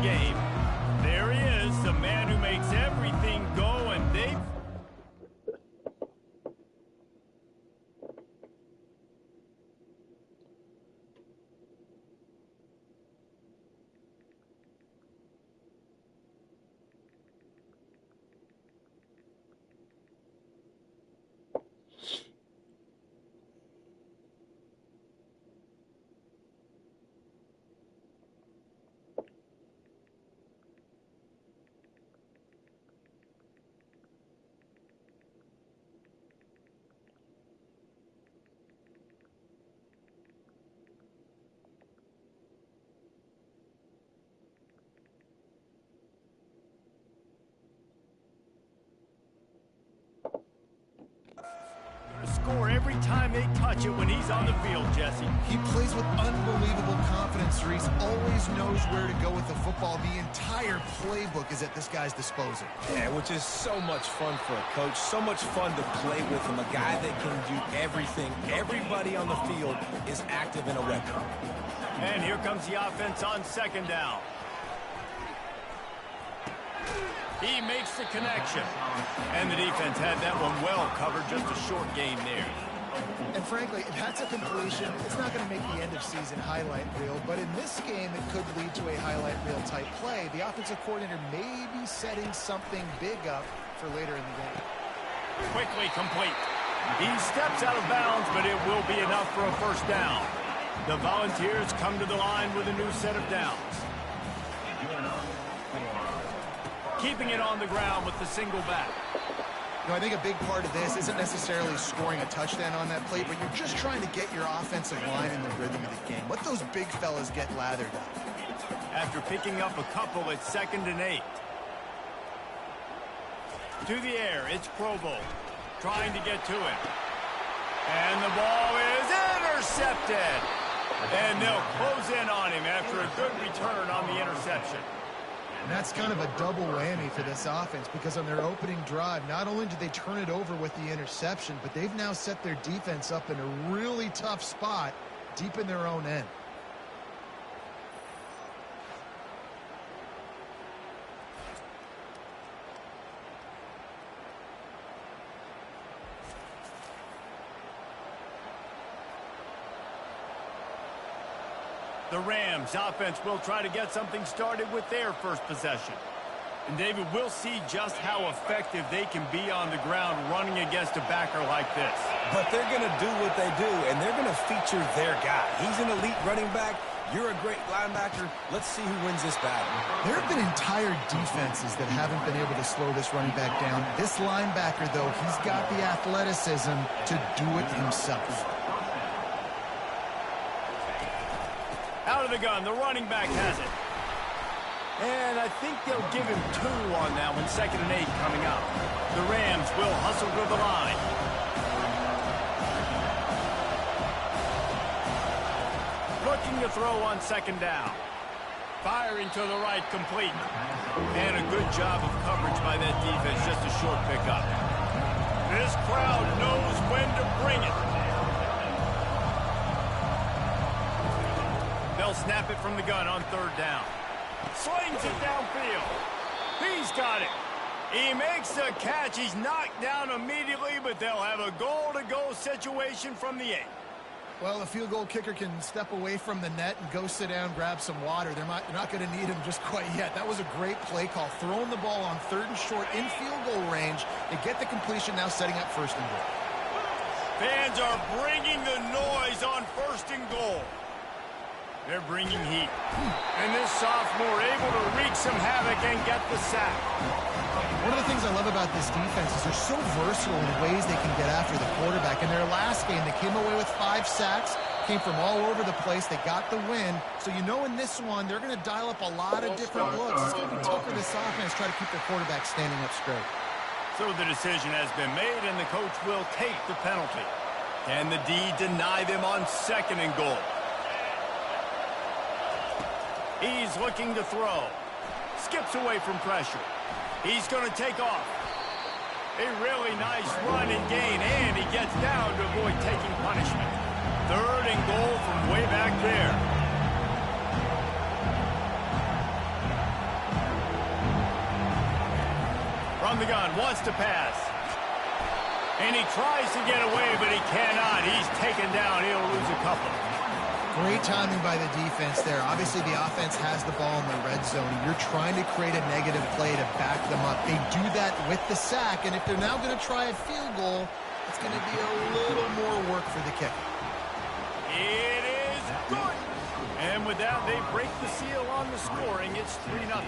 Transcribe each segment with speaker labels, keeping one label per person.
Speaker 1: game. There he is, the man who makes everything go, and they've... score every time they touch it when he's on the field, Jesse.
Speaker 2: He plays with unbelievable confidence. Reese always knows where to go with the football. The entire playbook is at this guy's disposal.
Speaker 3: Yeah, which is so much fun for a coach. So much fun to play with him. A guy that can do everything. Everybody on the field is active in a weapon.
Speaker 1: And here comes the offense on second down. He makes the connection. And the defense had that one well covered. Just a short game there.
Speaker 2: And frankly, if that's a completion, it's not going to make the end-of-season highlight reel. But in this game, it could lead to a highlight reel type play. The offensive coordinator may be setting something big up for later in the game.
Speaker 1: Quickly complete. He steps out of bounds, but it will be enough for a first down. The Volunteers come to the line with a new set of downs. Keeping it on the ground with the single back.
Speaker 2: You know, I think a big part of this isn't necessarily scoring a touchdown on that play, but you're just trying to get your offensive line in the rhythm of the game. Let those big fellas get lathered up.
Speaker 1: After picking up a couple, it's 2nd and 8. To the air, it's Provo. Trying to get to him. And the ball is intercepted. And they'll close in on him after a good return on the interception.
Speaker 2: And that's kind of a double whammy for this offense because on their opening drive, not only did they turn it over with the interception, but they've now set their defense up in a really tough spot deep in their own end.
Speaker 1: The Rams offense will try to get something started with their first possession. And David, we'll see just how effective they can be on the ground running against a backer like this.
Speaker 3: But they're going to do what they do, and they're going to feature their guy. He's an elite running back. You're a great linebacker. Let's see who wins this battle.
Speaker 2: There have been entire defenses that haven't been able to slow this running back down. This linebacker, though, he's got the athleticism to do it himself.
Speaker 1: Out of the gun, the running back has it. And I think they'll give him 2 on that one, 2nd and 8 coming up. The Rams will hustle to the line. Looking to throw on 2nd down. Firing to the right, complete. And a good job of coverage by that defense, just a short pickup. This crowd knows when to bring it. They'll snap it from the gun on 3rd down. Slings it downfield. He's got it. He makes the catch. He's knocked down immediately, but they'll have a goal-to-go situation from the 8.
Speaker 2: Well, the field goal kicker can step away from the net and go sit down, grab some water. They're not going to need him just quite yet. That was a great play call. Throwing the ball on 3rd and short in field goal range. They get the completion, now setting up 1st and goal.
Speaker 1: Fans are bringing the noise on 1st and goal. They're bringing heat. And this sophomore able to wreak some havoc and get the sack.
Speaker 2: One of the things I love about this defense is they're so versatile in ways they can get after the quarterback. In their last game, they came away with 5 sacks, came from all over the place. They got the win. So you know in this one, they're going to dial up a lot of different looks. It's going to be tough for this offense to try to keep their quarterback standing up straight.
Speaker 1: So the decision has been made, and the coach will take the penalty. Can the D deny them on 2nd and goal? He's looking to throw. Skips away from pressure. He's going to take off. A really nice run and gain, and he gets down to avoid taking punishment. 3rd and goal from way back there. from the gun, wants to pass. And he tries to get away, but he cannot. He's taken down. He'll lose a couple.
Speaker 2: Great timing by the defense there. Obviously, the offense has the ball in the red zone. You're trying to create a negative play to back them up. They do that with the sack, and if they're now going to try a field goal, it's going to be a little more work for the kicker.
Speaker 1: It is good. And with that, they break the seal on the scoring. It's 3-0.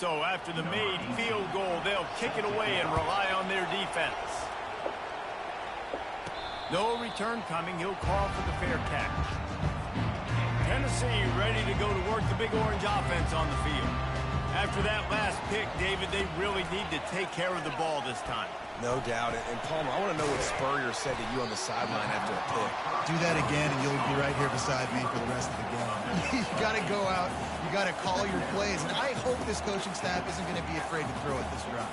Speaker 1: So after the made field goal, they'll kick it away and rely on their defense. No return coming. He'll call for the fair catch. Tennessee ready to go to work the Big Orange offense on the field. After that last pick, David, they really need to take care of the ball this time.
Speaker 3: No doubt. And Palmer, I want to know what Spurrier said to you on the sideline after a pick.
Speaker 2: Do that again, and you'll be right here beside me for the rest of the game. You got to go out. You got to call your plays. And I hope this coaching staff isn't going to be afraid to throw it this drive.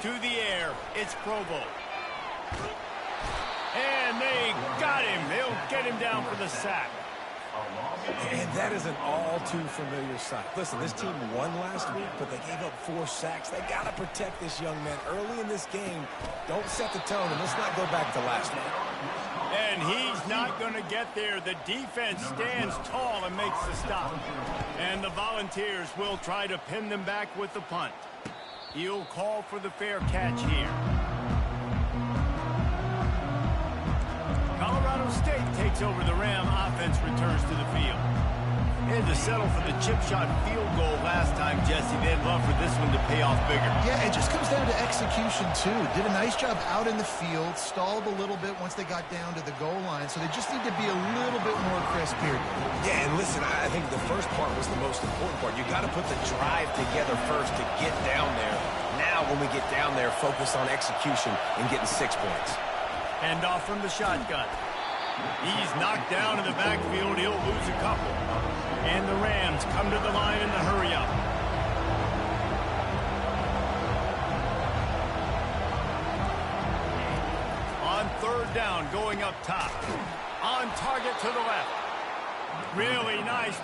Speaker 1: To the air, it's Provo. And they got him. They'll get him down for the sack.
Speaker 3: And that is an all-too-familiar sight. Listen, this team won last week, but they gave up 4 sacks. They got to protect this young man early in this game. Don't set the tone, and let's not go back to last week.
Speaker 1: And he's not going to get there. The defense stands tall and makes the stop. And the Volunteers will try to pin them back with the punt. He'll call for the fair catch here. Colorado State takes over the Ram. Offense returns to the field. They had to settle for the chip shot field goal last time, Jesse. They'd love for this one to pay off bigger.
Speaker 2: Yeah, it just comes down to execution, too. Did a nice job out in the field, stalled a little bit once they got down to the goal line, so they just need to be a little bit more crisp here.
Speaker 3: Yeah, and listen, I think the first part was the most important part. You got to put the drive together first to get down there. Now, when we get down there, focus on execution and getting 6 points.
Speaker 1: Hand off from the shotgun. He's knocked down in the backfield. He'll lose a couple. And the Rams come to the line in the hurry-up. On third down, going up top. On target to the left. Really nice.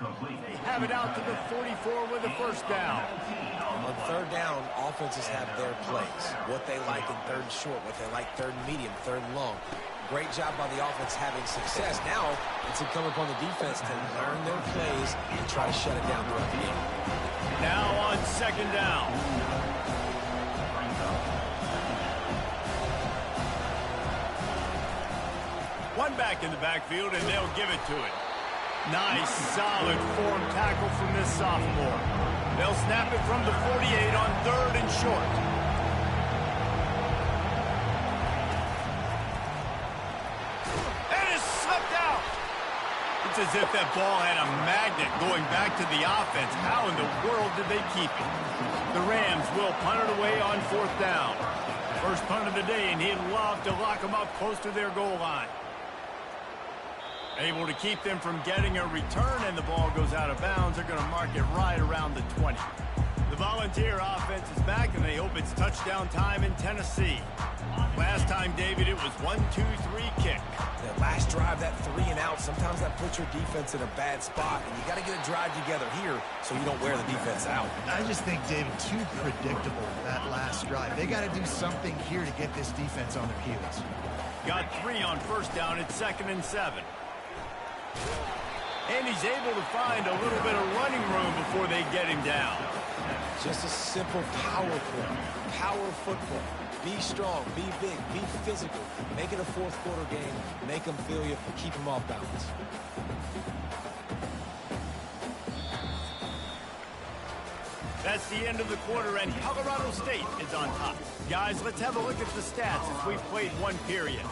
Speaker 1: They have it out to the 44 with a first down.
Speaker 3: On third down, offenses have their plays. What they like in third and short, what they like third and medium, third and long. Great job by the offense having success. Now, it's incumbent upon the defense to learn their plays and try to shut it down throughout the game.
Speaker 1: Now on second down. One back in the backfield, and they'll give it to it. Nice, solid form tackle from this sophomore. They'll snap it from the 48 on third and short. And it's slipped out. It's as if that ball had a magnet going back to the offense. How in the world did they keep it? The Rams will punt it away on fourth down. First punt of the day, and he'd love to lock them up close to their goal line. Able to keep them from getting a return, and the ball goes out of bounds. They're going to mark it right around the 20. The Volunteer offense is back, and they hope it's touchdown time in Tennessee. Last time, David, it was 1-2-3 kick.
Speaker 3: That last drive, that 3 and out, sometimes that puts your defense in a bad spot, and you got to get a drive together here so you don't wear the defense out.
Speaker 2: I just think, David, too predictable, that last drive. They got to do something here to get this defense on their heels.
Speaker 1: Got 3 on first down. It's 2nd and 7. And he's able to find a little bit of running room before they get him down.
Speaker 3: Just a simple power play. Power football. Be strong, be big, be physical. Make it a fourth-quarter game. Make them feel you, keep them off balance.
Speaker 1: That's the end of the quarter, and Colorado State is on top. Guys, let's have a look at the stats as we've played one period.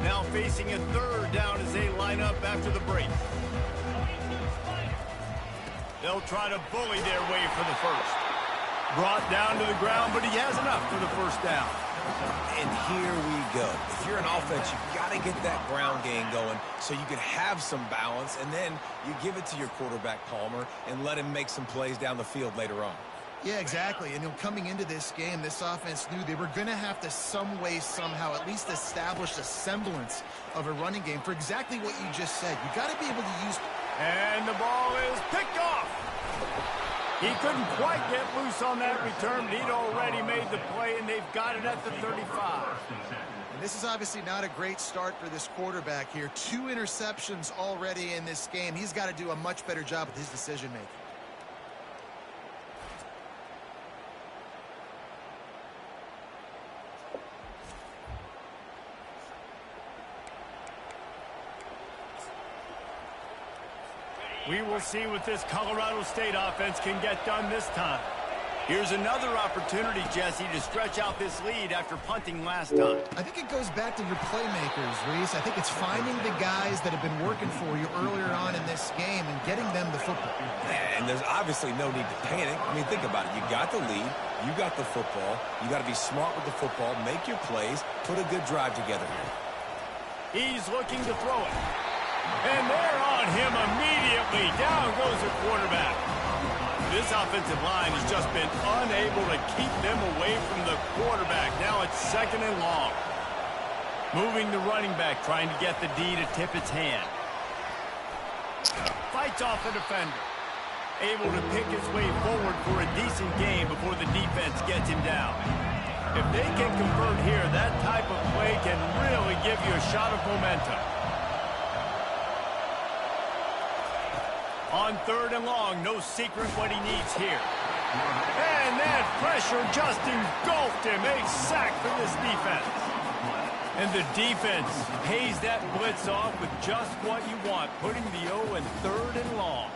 Speaker 1: Now facing a 3rd down as they line up after the break. They'll try to bully their way for the first. Brought down to the ground, but he has enough for the first down.
Speaker 3: And here we go. If you're an offense, you got to get that ground game going so you can have some balance, and then you give it to your quarterback, Palmer, and let him make some plays down the field later on.
Speaker 2: Yeah, exactly. And coming into this game, this offense knew they were going to have to some way, somehow, at least establish a semblance of a running game for exactly what you just said. You got to be able to use...
Speaker 1: And the ball is picked off. He couldn't quite get loose on that return, but he'd already made the play, and they've got it at the 35.
Speaker 2: And this is obviously not a great start for this quarterback here. 2 interceptions already in this game. He's got to do a much better job with his decision-making.
Speaker 1: We will see what this Colorado State offense can get done this time. Here's another opportunity, Jesse, to stretch out this lead after punting last time.
Speaker 2: I think it goes back to your playmakers, Reese. I think it's finding the guys that have been working for you earlier on in this game and getting them the football.
Speaker 3: And there's obviously no need to panic. I mean, think about it. You got the lead. You got the football. You got to be smart with the football. Make your plays. Put a good drive together here.
Speaker 1: He's looking to throw it. And they're on him immediately. Down goes the quarterback. This offensive line has just been unable to keep them away from the quarterback. Now it's 2nd and long. Moving the running back, trying to get the D to tip its hand. Fights off the defender. Able to pick his way forward for a decent game before the defense gets him down. If they can convert here, that type of play can really give you a shot of momentum. On 3rd and long, no secret what he needs here. And that pressure just engulfed him. A sack for this defense. And the defense pays that blitz off with just what you want, putting the O in 3rd and long.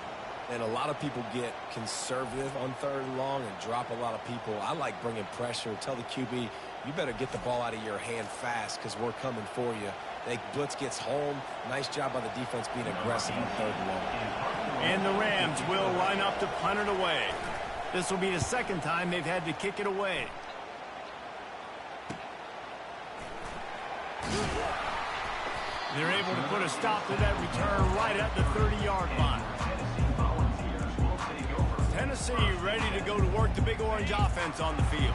Speaker 3: And a lot of people get conservative on 3rd and long and drop a lot of people. I like bringing pressure. Tell the QB, you better get the ball out of your hand fast because we're coming for you. Blitz gets home. Nice job by the defense being aggressive on 3rd and long.
Speaker 1: And the Rams will line up to punt it away. This will be the 2nd time they've had to kick it away. They're able to put a stop to that return right at the 30-yard line. Tennessee ready to go to work the Big Orange offense on the field.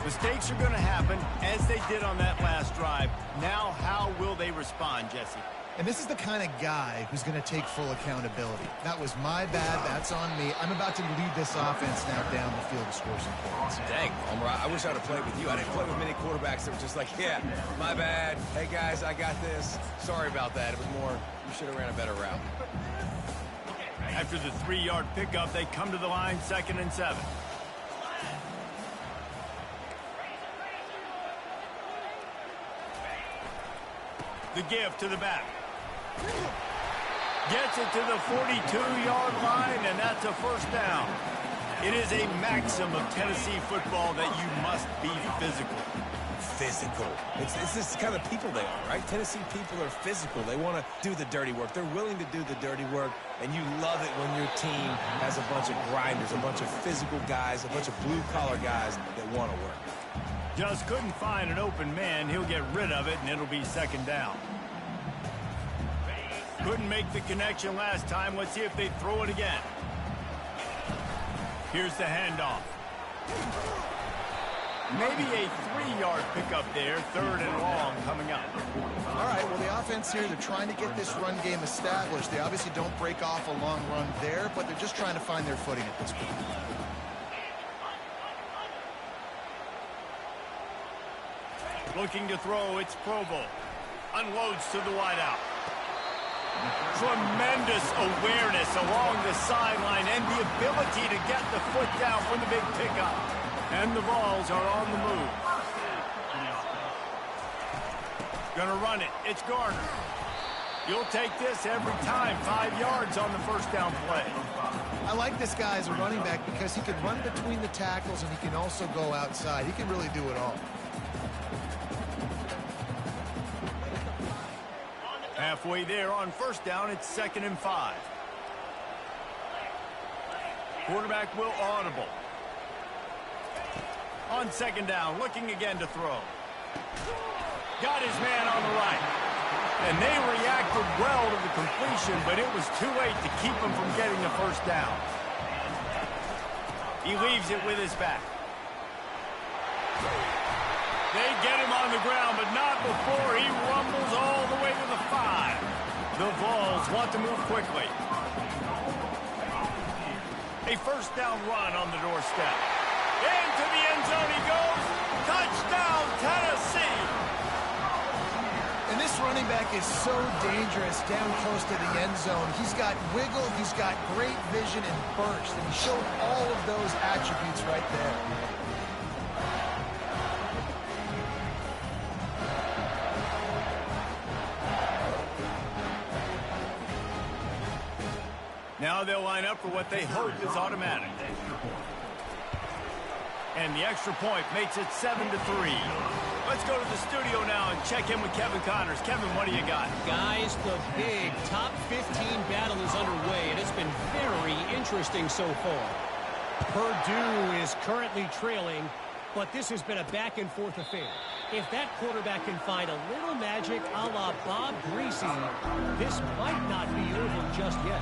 Speaker 1: Mistakes are going to happen, as they did on that last drive. Now, how will they respond, Jesse?
Speaker 2: And this is the kind of guy who's going to take full accountability. That was my bad. That's on me. I'm about to lead this offense now down the field to score some points.
Speaker 3: Dang, Palmer, I wish I'd have played with you. I didn't play with many quarterbacks that were just like, yeah, my bad. Hey, guys, I got this. Sorry about that. It was more, you should have ran a better route.
Speaker 1: After the 3-yard pickup, they come to the line, 2nd and 7. The give to the back. Gets it to the 42-yard line, and that's a first down. It is a maxim of Tennessee football that you must be physical.
Speaker 3: Physical. It's this kind of people they are, right? Tennessee people are physical. They want to do the dirty work. They're willing to do the dirty work, and you love it when your team has a bunch of grinders, a bunch of physical guys, a bunch of blue-collar guys that want to work.
Speaker 1: Just couldn't find an open man. He'll get rid of it, and it'll be second down. Couldn't make the connection last time. Let's see if they throw it again. Here's the handoff. Maybe a 3-yard pickup there. 3rd and long coming up.
Speaker 2: All right, well, the offense here, they're trying to get this run game established. They obviously don't break off a long run there, but they're just trying to find their footing at this point.
Speaker 1: Looking to throw, it's Provo. Unloads to the wideout. Tremendous awareness along the sideline and the ability to get the foot down for the big pickup. And the Vols are on the move. Gonna run it. It's Garner. You'll take this every time. 5 yards on the first down play.
Speaker 2: I like this guy as a running back because he can run between the tackles and he can also go outside. He can really do it all.
Speaker 1: Halfway there on first down, it's 2nd and 5. Quarterback will audible. On second down, looking again to throw. Got his man on the right. And they reacted well to the completion, but it was too late to keep him from getting the first down. He leaves it with his back. They get him on the ground, but not before he rumbles all the way to the 5. The Vols want to move quickly. A first down run on the doorstep. Into the end zone he goes. Touchdown, Tennessee.
Speaker 2: And this running back is so dangerous down close to the end zone. He's got wiggle, he's got great vision and burst, and he showed all of those attributes right there.
Speaker 1: Now they'll line up for what they hope is automatic. And the extra point makes it 7-3. Let's go to the studio now and check in with Kevin Connors. Kevin, what do you got?
Speaker 4: Guys, the big top 15 battle is underway, and it's been very interesting so far. Purdue is currently trailing, but this has been a back-and-forth affair. If that quarterback can find a little magic a la Bob Greasy, this might not be over just yet.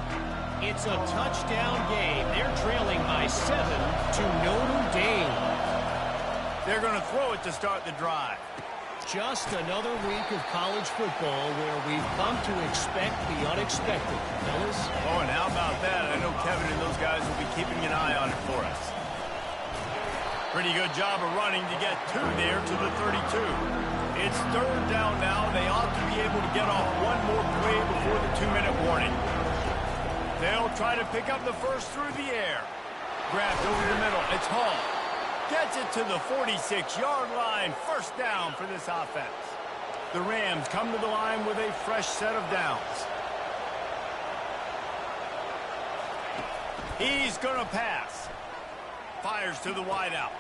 Speaker 4: It's a touchdown game. They're trailing by 7 to Notre Dame.
Speaker 1: They're going to throw it to start the drive.
Speaker 4: Just another week of college football where we've come to expect the unexpected, fellas.
Speaker 1: Oh, and how about that? I know Kevin and those guys will be keeping an eye on it for us. Pretty good job of running to get 2 there to the 32. It's 3rd down now. They ought to be able to get off one more play before the 2-minute warning. They'll try to pick up the first through the air. Grabbed over the middle. It's Hall. Gets it to the 46-yard line. First down for this offense. The Rams come to the line with a fresh set of downs. He's going to pass. Fires to the wideout.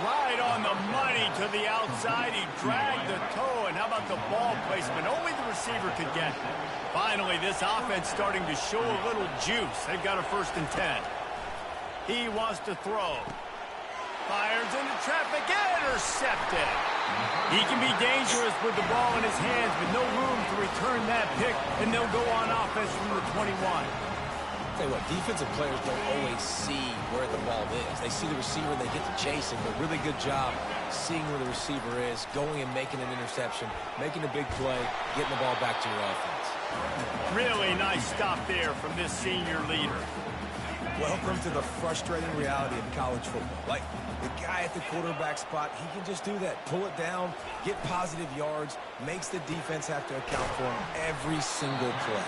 Speaker 1: Right on the money to the outside. He dragged the toe. And how about the ball placement? Only the receiver could get it. Finally, this offense starting to show a little juice. They've got a 1st and 10. He wants to throw. Fires into traffic. Intercepted. He can be dangerous with the ball in his hands, but no room to return that pick, and they'll go on offense from the 21.
Speaker 3: Tell you what, defensive players don't always see where the ball is. They see the receiver, they get to chase him. But really good job seeing where the receiver is, going and making an interception, making a big play, getting the ball back to your offense.
Speaker 1: Really nice stop there from this senior leader.
Speaker 3: Welcome to the frustrating reality of college football. Like, the guy at the quarterback spot, he can just do that. Pull it down, get positive yards, makes the defense have to account for him every single play.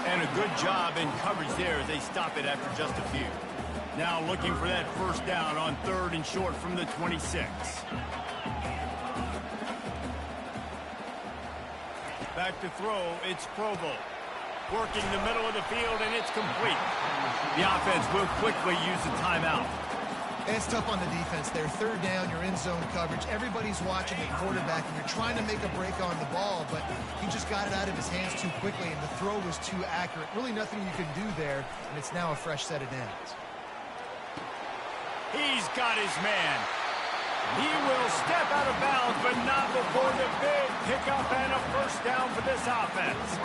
Speaker 1: And a good job in coverage there as they stop it after just a few. Now looking for that first down on 3rd and short from the 26. Back to throw, it's Provo. Working the middle of the field, and it's complete. The offense will quickly use the timeout.
Speaker 2: And it's tough on the defense there. 3rd down, you're in zone coverage. Everybody's watching the quarterback, and you're trying to make a break on the ball, but he just got it out of his hands too quickly, and the throw was too accurate. Really nothing you can do there, and it's now a fresh set of downs.
Speaker 1: He's got his man. He will step out of bounds, but not before the big pickup and a first down for this offense.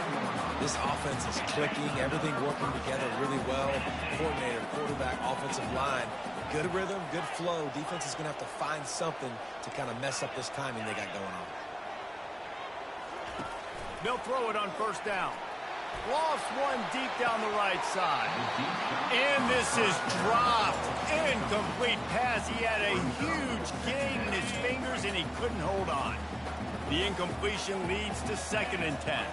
Speaker 3: This offense is clicking, everything working together really well. Coordinator, quarterback, offensive line, good rhythm, good flow. Defense is going to have to find something to kind of mess up this timing they got going on.
Speaker 1: They'll throw it on first down. Lofts one deep down the right side. And this is dropped. Incomplete pass. He had a huge gain in his fingers, and he couldn't hold on. The incompletion leads to 2nd and 10.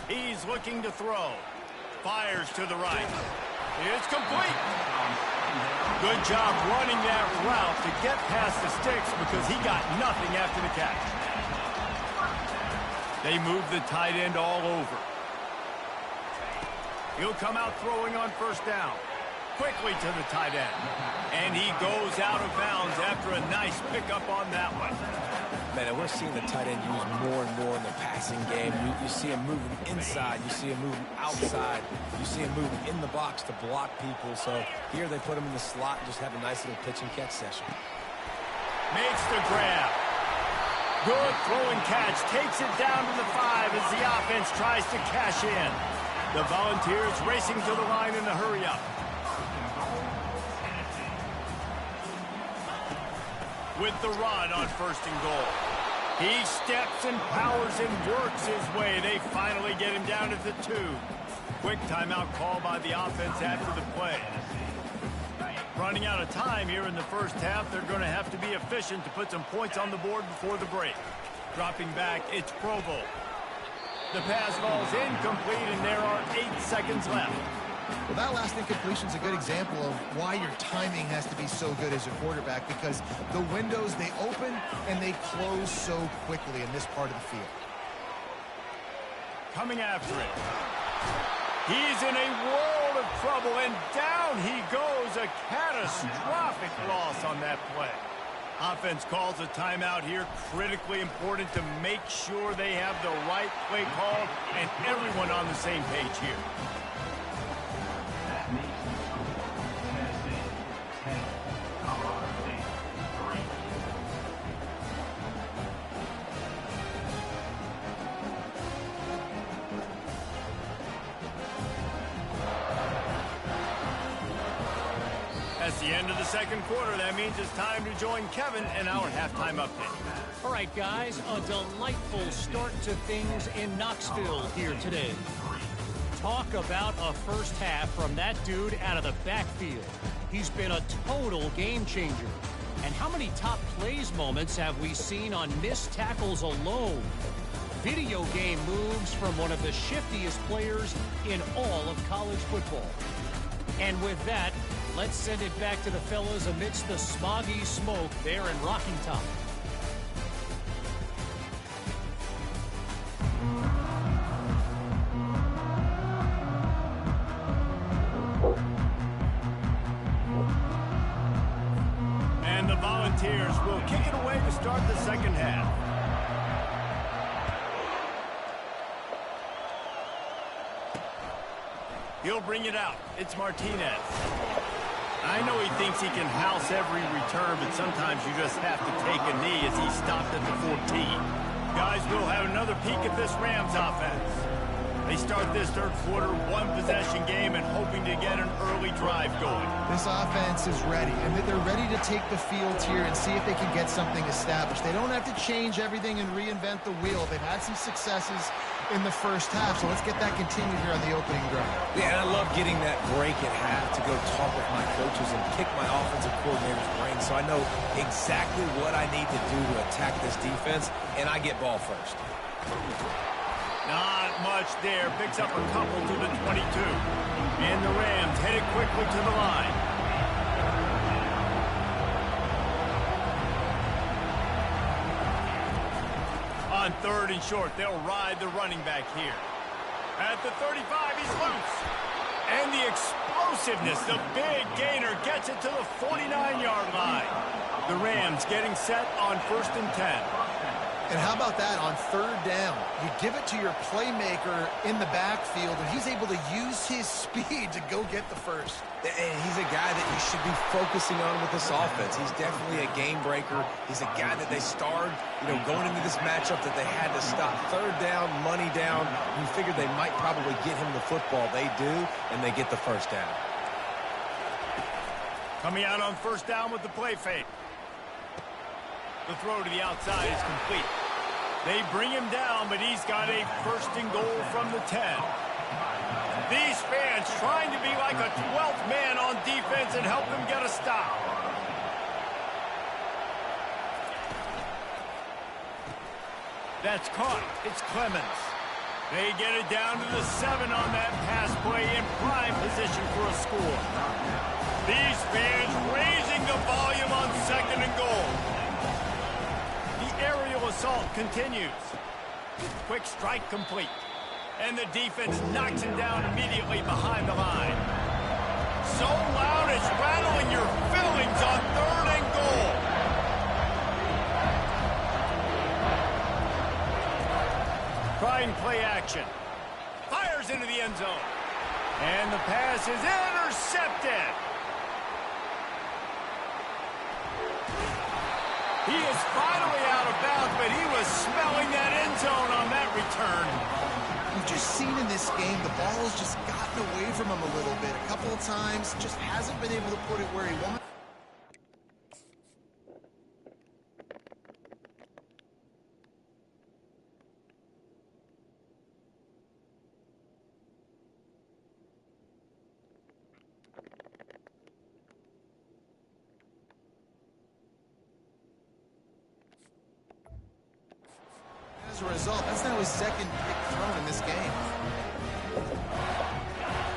Speaker 1: He's looking to throw. Fires to the right. It's complete. Good job running that route to get past the sticks because he got nothing after the catch. They move the tight end all over. He'll come out throwing on first down. Quickly to the tight end. And he goes out of bounds after a nice pickup on that one.
Speaker 3: Man, and we're seeing the tight end used more and more in the passing game. You see him moving inside. You see him moving outside. You see him moving in the box to block people. So here they put him in the slot and just have a nice little pitch and catch session.
Speaker 1: Makes the grab. Good throwing catch. Takes it down to the 5 as the offense tries to cash in. The Volunteers racing to the line in a hurry-up. With the run on 1st and goal. He steps and powers and works his way. They finally get him down to the 2. Quick timeout call by the offense after the play. Running out of time here in the first half. They're going to have to be efficient to put some points on the board before the break. Dropping back, it's Provo. The pass falls incomplete, and there are 8 seconds left.
Speaker 2: Well, that last incompletion is a good example of why your timing has to be so good as a quarterback, because the windows, they open and they close so quickly in this part of the field.
Speaker 1: Coming after it. He's in a world of trouble, and down he goes. A catastrophic loss on that play. Offense calls a timeout here. Critically important to make sure they have the right play call and everyone on the same page here. That's the end of the second quarter. That means it's time to join Kevin in our halftime update.
Speaker 4: All right, guys, a delightful start to things in Knoxville here today. Talk about a first half from that dude out of the backfield. He's been a total game changer. And how many top plays moments have we seen on missed tackles alone? Video game moves from one of the shiftiest players in all of college football. And with that, let's send it back to the fellas amidst the smoggy smoke there in Rocky Top.
Speaker 1: And the Volunteers will kick it away to start the second half. He'll bring it out. It's Martinez. I know he thinks he can house every return, but sometimes you just have to take a knee as he stopped at the 14. Guys, we'll have another peek at this Rams offense. They start this third quarter, one-possession game, and hoping to get an early drive going.
Speaker 2: This offense is ready, and they're ready to take the field here and see if they can get something established. They don't have to change everything and reinvent the wheel. They've had some successes in the first half, so let's get that continued here on the opening drive.
Speaker 3: Yeah, and I love getting that break at half to go talk with my coaches and pick my offensive coordinator's brain so I know exactly what I need to do to attack this defense, and I get ball first.
Speaker 1: Not much there. Picks up a couple to the 22. And the Rams headed quickly to the line. On 3rd and short, they'll ride the running back here. At the 35, he's loose. And the explosiveness, the big gainer gets it to the 49-yard line. The Rams getting set on 1st and 10.
Speaker 2: And how about that on third down? You give it to your playmaker in the backfield, and he's able to use his speed to go get the first.
Speaker 3: And he's a guy that you should be focusing on with this offense. He's definitely a game breaker. He's a guy that they starred, going into this matchup that they had to stop. Third down, money down. You figured they might probably get him the football. They do, and they get the first down.
Speaker 1: Coming out on first down with the play fake. The throw to the outside is complete. They bring him down, but he's got a first and goal from the 10. These fans trying to be like a 12th man on defense and help them get a stop. That's caught. It's Clemens. They get it down to the 7 on that pass play in prime position for a score. These fans raising the volume on second and goal. The aerial assault continues. Quick strike complete. And the defense knocks him down immediately behind the line. So loud it's rattling your fillings on third and goal. Trying play action. Fires into the end zone. And the pass is intercepted. He is finally out of bounds, but he was smelling that end zone on that return.
Speaker 2: We've just seen in this game, the ball has just gotten away from him a little bit. A couple of times, just hasn't been able to put it where he wants. As a result, that's now his second pick thrown in this game.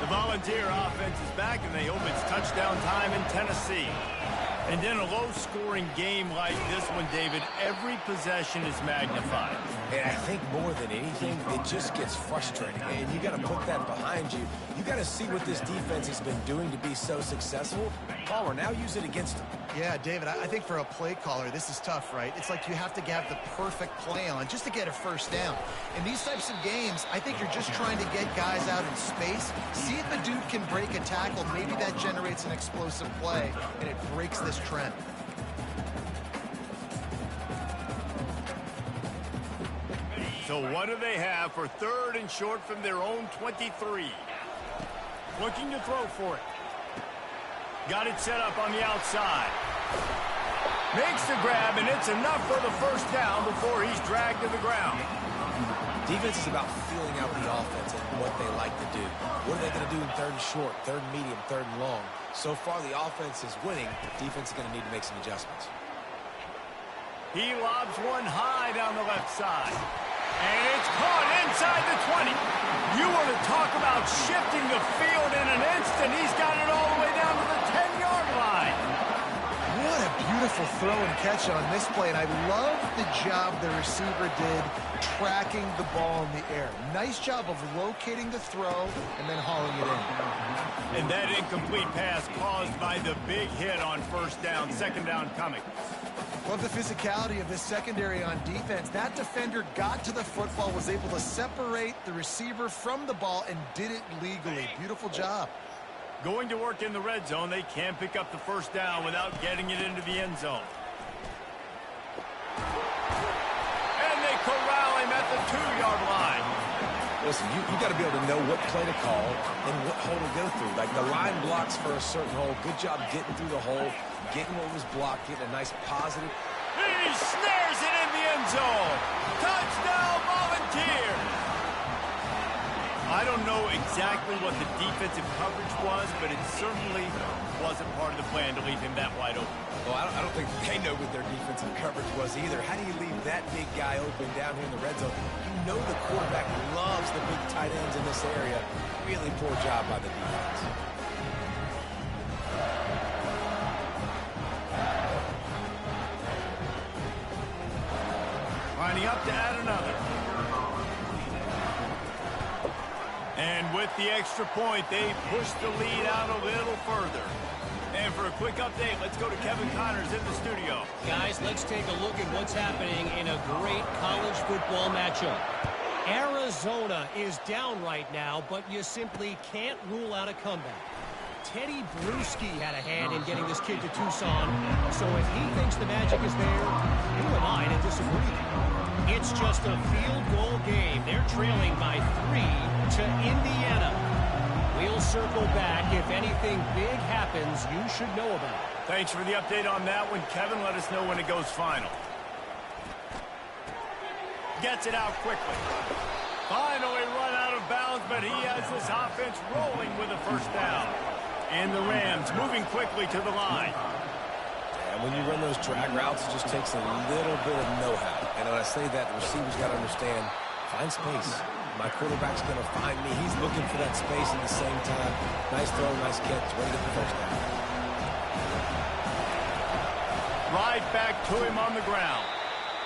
Speaker 1: The Volunteer offense is back, and they hope it's touchdown time in Tennessee. And in a low-scoring game like this one, David, every possession is magnified.
Speaker 3: And I think more than anything, it just gets frustrating. And you got to put that behind you. You got to see what this defense has been doing to be so successful. Palmer, now use it against them.
Speaker 2: Yeah, David, I think for a play caller, this is tough, right? It's like you have to have the perfect play on just to get a first down. In these types of games, I think you're just trying to get guys out in space, see if a dude can break a tackle. Maybe that generates an explosive play, and it breaks this trend.
Speaker 1: So what do they have for third and short from their own 23? Looking to throw for it. Got it set up on the outside. Makes the grab, and it's enough for the first down before he's dragged to the ground.
Speaker 3: Defense is about feeling out the offense and what they like to do. What are they going to do in third and short, third and medium, third and long? So far, the offense is winning. The defense is going to need to make some adjustments.
Speaker 1: He lobs one high down the left side. And it's caught inside the 20. You want to talk about shifting the field in an instant. He's got it all the way down to the 10-yard line.
Speaker 2: What a beautiful throw and catch on this play, and I love the job the receiver did tracking the ball in the air. Nice job of locating the throw and then hauling it in.
Speaker 1: And that incomplete pass caused by the big hit on first down, second down coming.
Speaker 2: Love the physicality of this secondary on defense. That defender got to the football, was able to separate the receiver from the ball, and did it legally. Beautiful job.
Speaker 1: Going to work in the red zone, they can't pick up the first down without getting it into the end zone. And they corral him at the 2-yard line.
Speaker 3: Listen, you got to be able to know what play to call and what hole to go through. Like the line blocks for a certain hole. Good job getting through the hole, getting what was blocked, getting a nice positive.
Speaker 1: He snares it in the end zone. Touchdown, Volunteer. I don't know exactly what the defensive coverage was, but it certainly wasn't part of the plan to leave him that wide open.
Speaker 3: Well, I don't think they know what their defensive coverage was either. How do you leave that big guy open down here in the red zone? You know the quarterback loves the big tight ends in this area. Really poor job by the defense.
Speaker 1: Lining up to add another. And with the extra point, they push the lead out a little further. And for a quick update, let's go to Kevin Connors in the studio.
Speaker 4: Guys, let's take a look at what's happening in a great college football matchup. Arizona is down right now, but you simply can't rule out a comeback. Teddy Bruschi had a hand in getting this kid to Tucson, so if he thinks the magic is there, who am I to disagree? It's just a field goal game. They're trailing by 3 to Indiana. We'll circle back. If anything big happens, you should know about it.
Speaker 1: Thanks for the update on that one, Kevin. Let us know when it goes final. Gets it out quickly. Finally run out of bounds, but he has this offense rolling with a first down. And the Rams moving quickly to the line.
Speaker 3: And when you run those drag routes, it just takes a little bit of know-how. And when I say that, the receivers got to understand, find space. My quarterback's going to find me. He's looking for that space at the same time. Nice throw, nice catch, ready to get the first down.
Speaker 1: Right back to him on the ground.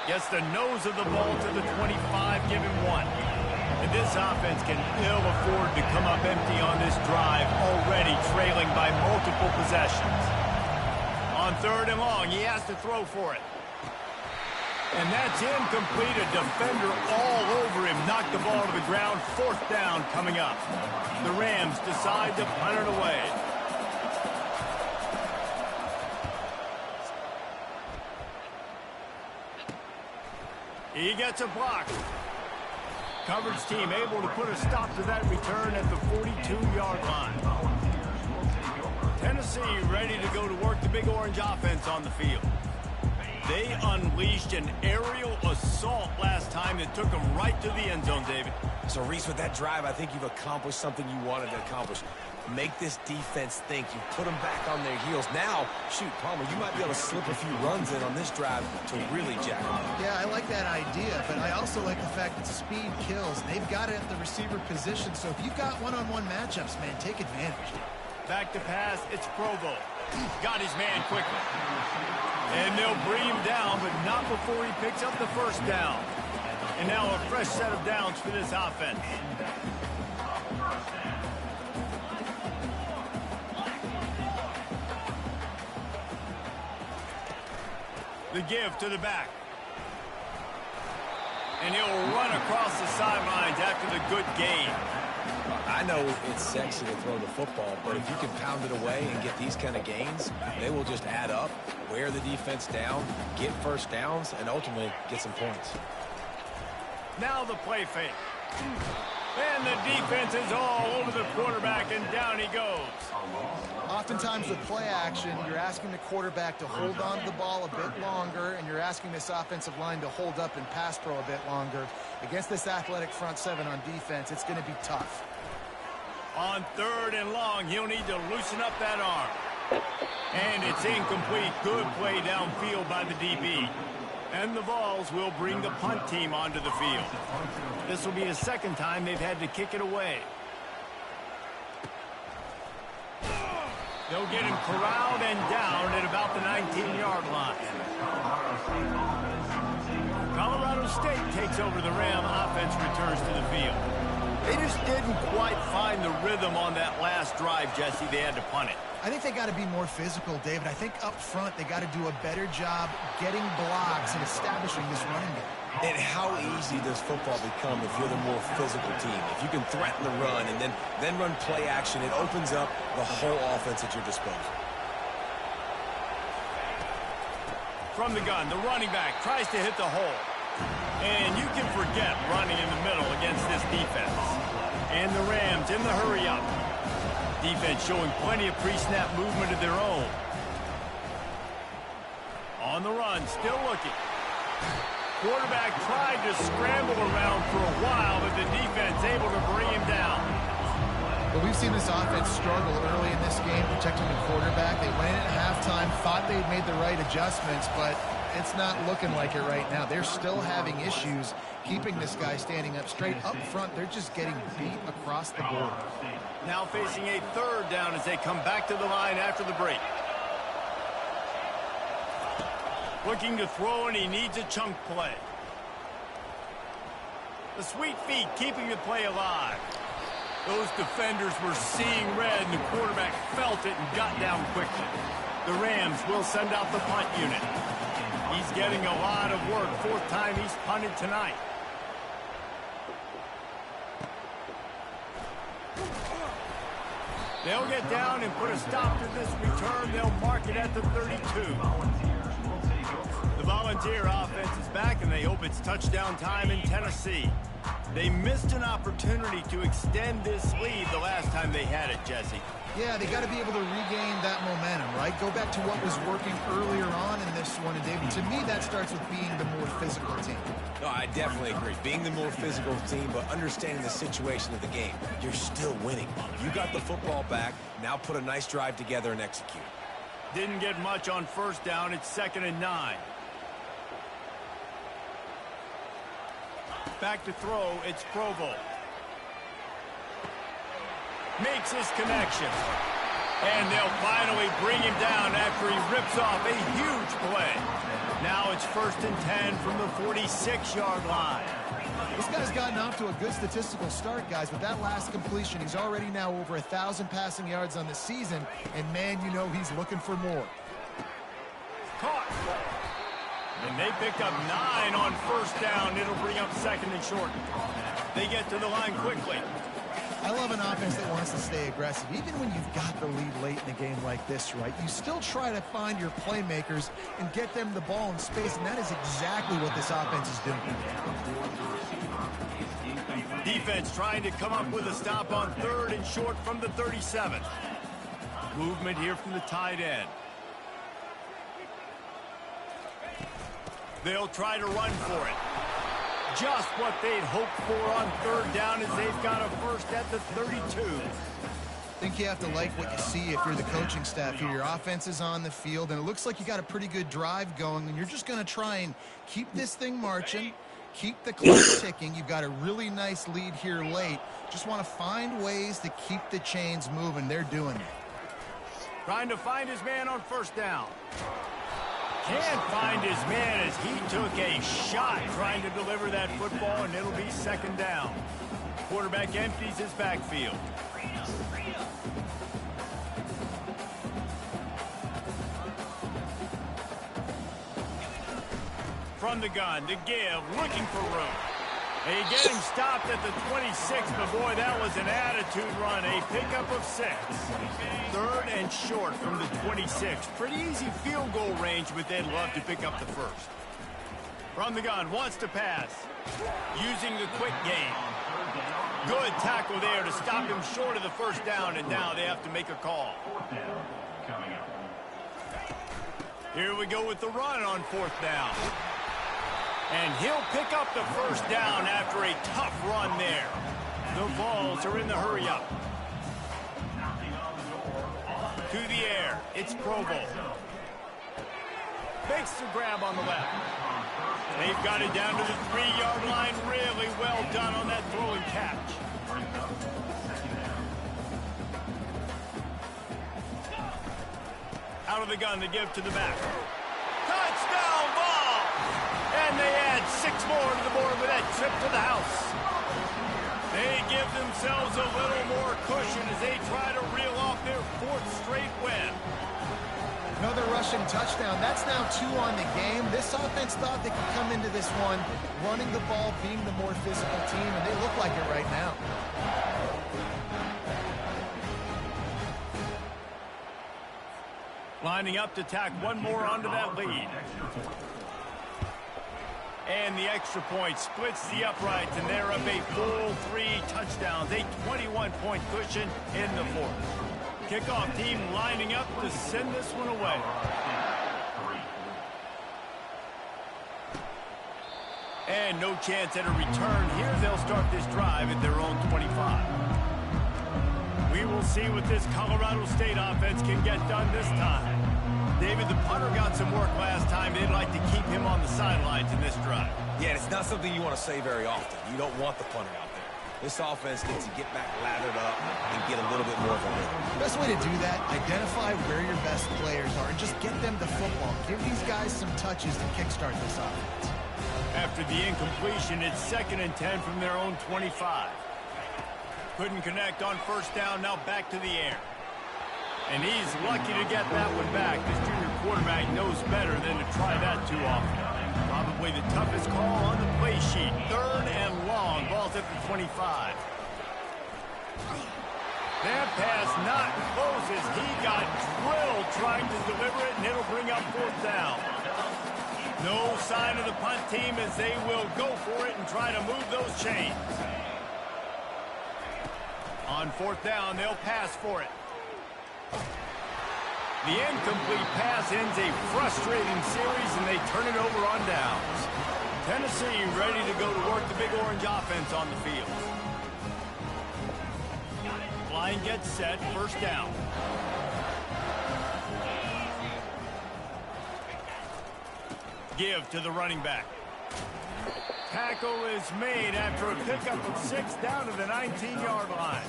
Speaker 1: Gets the nose of the ball to the 25, give him 1. And this offense can ill afford to come up empty on this drive, already trailing by multiple possessions. On 3rd and long, he has to throw for it. And that's incomplete. A defender all over him. Knocked the ball to the ground. 4th down coming up. The Rams decide to punt it away. He gets a block. Coverage team able to put a stop to that return at the 42-yard line. Tennessee ready to go to work the Big Orange offense on the field. They unleashed an aerial assault last time that took them right to the end zone, David.
Speaker 3: So, Reese, with that drive, I think you've accomplished something you wanted to accomplish. Make this defense think. You put them back on their heels. Now, shoot, Palmer, you might be able to slip a few runs in on this drive to really jack them up.
Speaker 2: Yeah, I like that idea, but I also like the fact that speed kills. They've got it at the receiver position, so if you've got one-on-one matchups, man, take advantage.
Speaker 1: Back to pass, it's Provo. Got his man quickly. And they'll bring him down, but not before he picks up the first down. And now a fresh set of downs for this offense. The give to the back. And he'll run across the sidelines after the good gain.
Speaker 3: I know it's sexy to throw the football, but if you can pound it away and get these kind of gains, they will just add up, wear the defense down, get first downs, and ultimately get some points.
Speaker 1: Now the play fake. And the defense is all over the quarterback, and down he goes.
Speaker 2: Oftentimes with play action, you're asking the quarterback to hold on to the ball a bit longer, and you're asking this offensive line to hold up and pass pro a bit longer. Against this athletic front seven on defense, it's going to be tough.
Speaker 1: On 3rd and long, he'll need to loosen up that arm. And it's incomplete. Good play downfield by the DB. And the Vols will bring the punt team onto the field. This will be the 2nd time they've had to kick it away. They'll get him corralled and down at about the 19-yard line. Colorado State takes over the Ram. Offense returns to the field. They just didn't quite find the rhythm on that last drive, Jesse. They had to punt it.
Speaker 2: I think they got to be more physical, David. I think up front they got to do a better job getting blocks and establishing this running game.
Speaker 3: And how easy does football become if you're the more physical team? If you can threaten the run and then run play action, it opens up the whole offense at your disposal.
Speaker 1: From the gun, the running back tries to hit the hole. And you can forget running in the middle against this defense. And the Rams in the hurry up. Defense showing plenty of pre-snap movement of their own. On the run, still looking. Quarterback tried to scramble around for a while, but the defense able to bring him down.
Speaker 2: But we've seen this offense struggle early in this game protecting the quarterback. They went in at halftime, thought they'd made the right adjustments, but it's not looking like it right now. They're still having issues keeping this guy standing up straight. Up front, they're just getting beat across the board.
Speaker 1: Now facing a 3rd down as they come back to the line after the break. Looking to throw, and he needs a chunk play. The sweet feet keeping the play alive. Those defenders were seeing red, and the quarterback felt it and got down quickly. The Rams will send out the punt unit. He's getting a lot of work. Fourth time he's punted tonight. They'll get down and put a stop to this return. They'll mark it at the 32. The Volunteer offense is back, and they hope it's touchdown time in Tennessee. They missed an opportunity to extend this lead the last time they had it, Jesse.
Speaker 2: Yeah, they got to be able to regain that momentum, right? Go back to what was working earlier on in this one. And, David, to me, that starts with being the more physical team.
Speaker 3: No, I definitely agree. Being the more physical team, but understanding the situation of the game. You're still winning. You got the football back. Now put a nice drive together and execute.
Speaker 1: Didn't get much on first down. It's 2nd and 9. Back to throw. It's Provo. Makes his connection. And they'll finally bring him down after he rips off a huge play. Now it's 1st and 10 from the 46-yard line.
Speaker 2: This guy's gotten off to a good statistical start, guys. With that last completion, he's already now over 1,000 passing yards on the season. And, man, you know he's looking for more.
Speaker 1: Caught. And they pick up 9 on first down. It'll bring up 2nd and short. They get to the line quickly.
Speaker 2: I love an offense that wants to stay aggressive. Even when you've got the lead late in a game like this, right, you still try to find your playmakers and get them the ball in space, and that is exactly what this offense is doing.
Speaker 1: Defense trying to come up with a stop on 3rd and short from the 37. Movement here from the tight end. They'll try to run for it. Just what they'd hoped for on 3rd down as they've got a first at the 32.
Speaker 2: I think you have to like what you see if you're the coaching staff here. Your offense is on the field, and it looks like you got a pretty good drive going, and you're just going to try and keep this thing marching, keep the clock ticking. You've got a really nice lead here late. Just want to find ways to keep the chains moving. They're doing it.
Speaker 1: Trying to find his man on first down. Can't find his man as he took a shot trying to deliver that football, and it'll be 2nd down. Quarterback empties his backfield. From the gun to give, looking for room. They get him stopped at the 26, but boy, that was an attitude run. A pickup of 6. 3rd and short from the 26. Pretty easy field goal range, but they'd love to pick up the first. From the gun, wants to pass. Using the quick game. Good tackle there to stop him short of the first down, and now they have to make a call. Here we go with the run on 4th down. And he'll pick up the first down after a tough run there. The Vols are in the hurry-up. To the air, it's Provo. Makes the grab on the left. They've got it down to the 3-yard line. Really well done on that throw and catch. Out of the gun to give to the back. Touchdown ball! And they add 6 more to the board with that trip to the house. They give themselves a little more cushion as they try to reel off their 4th straight win.
Speaker 2: Another rushing touchdown. That's now 2 on the game. This offense thought they could come into this one running the ball, being the more physical team, and they look like it right now.
Speaker 1: Lining up to tack 1 more onto that lead. And the extra point splits the uprights, and they're up a full 3 touchdowns, a 21-point cushion in the 4th. Kickoff team lining up to send this one away. And no chance at a return here. They'll start this drive at their own 25. We will see what this Colorado State offense can get done this time. David, the punter got some work last time. They'd like to keep him on the sidelines in this drive.
Speaker 3: Yeah, it's not something you want to say very often. You don't want the punter out there. This offense needs to get back lathered up and get a little bit more of a rhythm.
Speaker 2: Best way to do that, identify where your best players are and just get them the football. Give these guys some touches to kickstart this offense.
Speaker 1: After the incompletion, it's 2nd and 10 from their own 25. couldn't connect on first down. Now back to the air. And he's lucky to get that one back. This junior quarterback knows better than to try that too often. Probably the toughest call on the play sheet. 3rd and long. Ball's at the 25. That pass not closes. He got drilled trying to deliver it, and it'll bring up 4th down. No sign of the punt team as they will go for it and try to move those chains. On 4th down, they'll pass for it. The incomplete pass ends a frustrating series, and they turn it over on downs. Tennessee ready to go to work the Big Orange offense on the field. Line gets set, 1st down. Give to the running back. Tackle is made after a pickup of 6 down to the 19-yard line.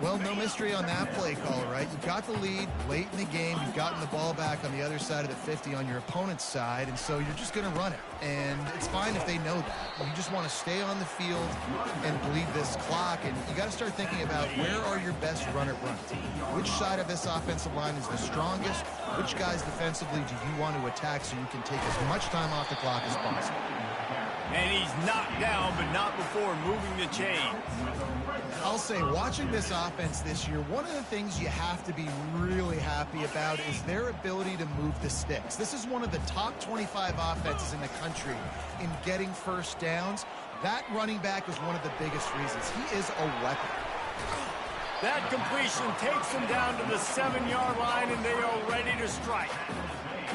Speaker 2: Well, no mystery on that play call, right? You got the lead late in the game. You've gotten the ball back on the other side of the 50 on your opponent's side, and so you're just going to run it. And it's fine if they know that. You just want to stay on the field and bleed this clock, and you got to start thinking about where are your best run-it-runs. Which side of this offensive line is the strongest? Which guys defensively do you want to attack so you can take as much time off the clock as possible?
Speaker 1: And he's knocked down, but not before moving the chains.
Speaker 2: I'll say, watching this offense this year, one of the things you have to be really happy about is their ability to move the sticks. This is one of the top 25 offenses in the country in getting first downs. That running back is one of the biggest reasons. He is a weapon.
Speaker 1: That completion takes them down to the 7-yard line, and they are ready to strike.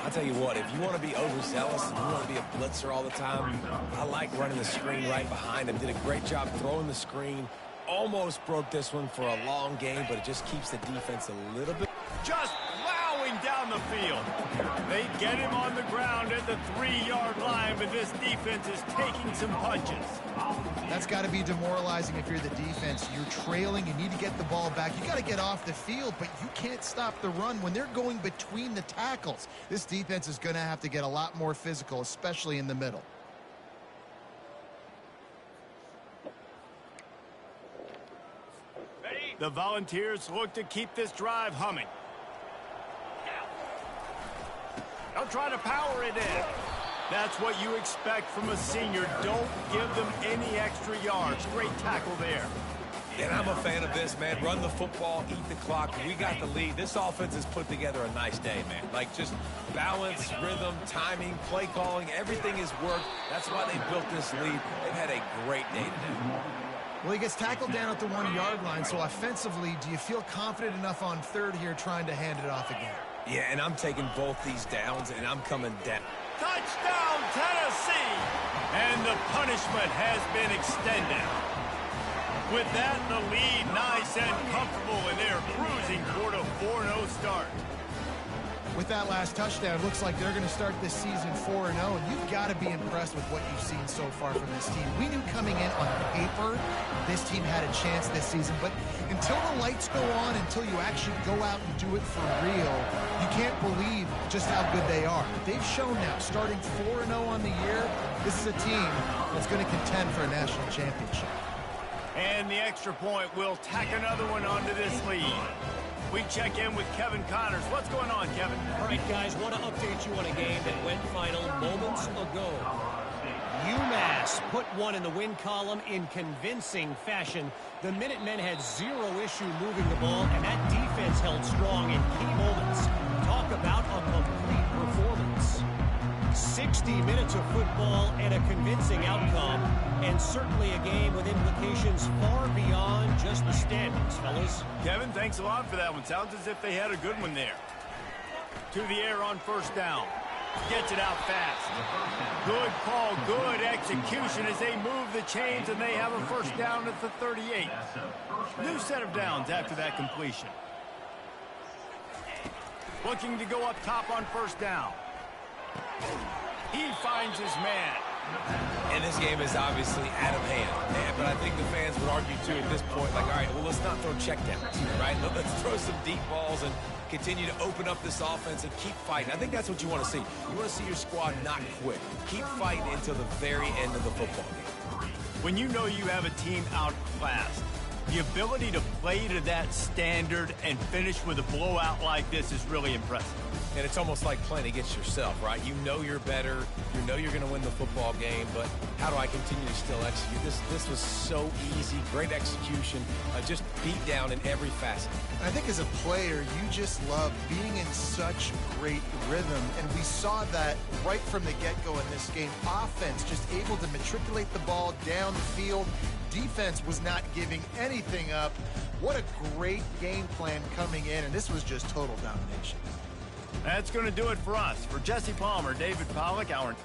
Speaker 3: I'll tell you what, if you want to be overzealous and you want to be a blitzer all the time, I like running the screen right behind him. Did a great job throwing the screen. Almost broke this one for a long game, but it just keeps the defense a little bit.
Speaker 1: Just plowing down the field. They get him on the ground at the 3-yard line, but this defense is taking some punches.
Speaker 2: That's got to be demoralizing if you're the defense. You're trailing. You need to get the ball back. You got to get off the field, but you can't stop the run when they're going between the tackles. This defense is going to have to get a lot more physical, especially in the middle.
Speaker 1: The Volunteers look to keep this drive humming. They'll try to power it in. That's what you expect from a senior. Don't give them any extra yards. Great tackle there.
Speaker 3: And I'm a fan of this, man. Run the football, eat the clock. We got the lead. This offense has put together a nice day, man. Like, just balance, rhythm, timing, play calling, everything has worked. That's why they built this lead. They've had a great day today.
Speaker 2: Well, he gets tackled down at the 1-yard line, so offensively, do you feel confident enough on 3rd here trying to hand it off again?
Speaker 3: Yeah, and I'm taking both these downs, and I'm coming down.
Speaker 1: Touchdown, Tennessee! And the punishment has been extended. With that, the lead nice and comfortable, and they're cruising toward a 4-0 start.
Speaker 2: With that last touchdown, looks like they're going to start this season 4-0, and you've got to be impressed with what you've seen so far from this team. We knew coming in on paper this team had a chance this season, but until the lights go on, until you actually go out and do it for real, you can't believe just how good they are. They've shown now, starting 4-0 on the year, this is a team that's going to contend for a national championship.
Speaker 1: And the extra point will tack another one onto this lead. We check in with Kevin Connors. What's going on, Kevin?
Speaker 4: All right, guys, want to update you on a game that went final moments ago. UMass put one in the win column in convincing fashion. The Minutemen had zero issue moving the ball, and that defense held strong in key moments. Talk about a complete performance. 60 minutes of football and a convincing outcome, and certainly a game with implications far beyond just the standings, fellas.
Speaker 1: Kevin, thanks a lot for that one. Sounds as if they had a good one there. To the air on 1st down. Gets it out fast. Good call, good execution as they move the chains, and they have a 1st down at the 38. New set of downs after that completion. Looking to go up top on 1st down. He finds his man.
Speaker 3: And this game is obviously out of hand. But I think the fans would argue, too, at this point, like, all right, well, let's not throw checkdowns, right? Let's throw some deep balls and continue to open up this offense and keep fighting. I think that's what you want to see. You want to see your squad not quit. Keep fighting until the very end of the football game.
Speaker 1: When you know you have a team outclassed, The ability to play to that standard and finish with a blowout like this is really impressive.
Speaker 3: And it's almost like playing against yourself, right? You know you're better. You know you're going to win the football game, but how do I continue to still execute? This was so easy. Great execution. Just beat down in every facet.
Speaker 2: I think as a player, you just love being in such great rhythm, and we saw that right from the get-go in this game. Offense just able to matriculate the ball down the field. Defense was not giving anything up. What a great game plan coming in, and this was just total domination.
Speaker 1: That's going to do it for us. For Jesse Palmer, David Pollack, our